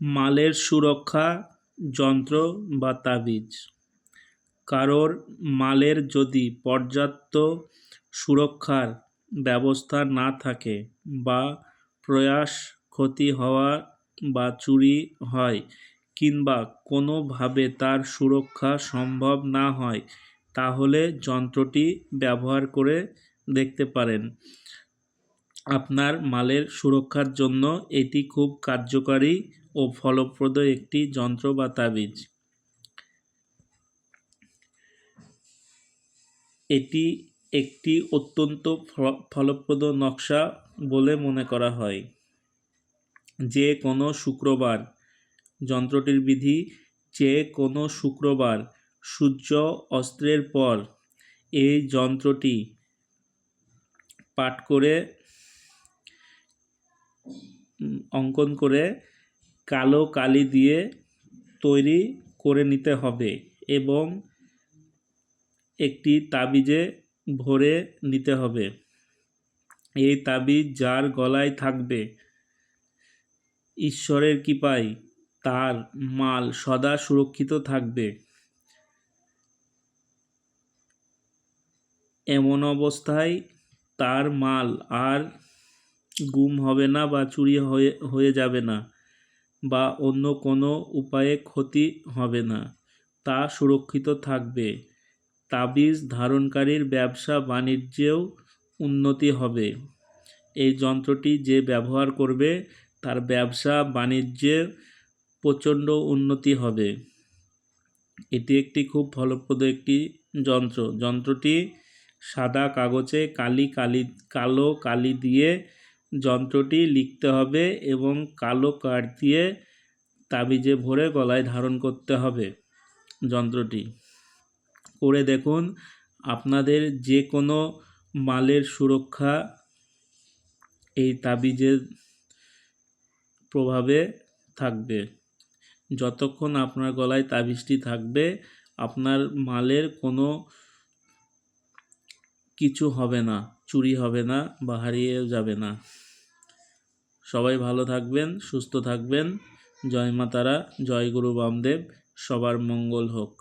মালের সুরক্ষা যন্ত্র বা তাবিজ। কারোর মালের যদি পর্যাপ্ত সুরক্ষার ব্যবস্থা না থাকে বা প্রয়াস ক্ষতি হওয়া বা চুরি হয় কিংবা কোনোভাবে তার সুরক্ষা সম্ভব না হয়, তাহলে যন্ত্রটি ব্যবহার করে দেখতে পারেন। আপনার মালের সুরক্ষার জন্য এটি খুব কার্যকারী ও ফলপ্রদ একটি যন্ত্র বা তাবিজ। এটি একটি অত্যন্ত ফলপ্রদ নকশা বলে মনে করা হয়। যে কোনো শুক্রবার, যন্ত্রটির বিধি: যে কোনো শুক্রবার সূর্য অস্তের পর এই যন্ত্রটি পাঠ করে অঙ্কন করে কালো কালি দিয়ে তৈরি করে নিতে হবে এবং একটি তাবিজে ভরে নিতে হবে। এই তাবিজ যার গলায় থাকবে, ঈশ্বরের কৃপায় তার মাল সদা সুরক্ষিত থাকবে। এমন অবস্থায় তার মাল আর গুম হবে না বা চুরি হয়ে যাবে না বা অন্য কোনো উপায়ে ক্ষতি হবে না, তা সুরক্ষিত থাকবে। তাবিজ ধারণকারীর ব্যবসা বাণিজ্যেও উন্নতি হবে। এই যন্ত্রটি যে ব্যবহার করবে তার ব্যবসা বাণিজ্যে প্রচণ্ড উন্নতি হবে। এটি একটি খুব ফলপ্রদ একটি যন্ত্র। যন্ত্রটি সাদা কাগজে কালো কালি দিয়ে যন্ত্রটি লিখতে হবে এবং কালো কাঠ দিয়ে তাবিজে ভরে গলায় ধারণ করতে হবে। যন্ত্রটি করে দেখুন, আপনাদের যে কোনো মালের সুরক্ষা এই তাবিজের প্রভাবে থাকবে। যতক্ষণ আপনার গলায় তাবিজটি থাকবে, আপনার মালের কোনো কিছু হবে না, চুরি হবে না বা হারিয়েও যাবে না। সবাই ভালো থাকবেন, সুস্থ থাকবেন। জয় মা তারা, জয় গুরু বামদেব। সবার মঙ্গল হোক।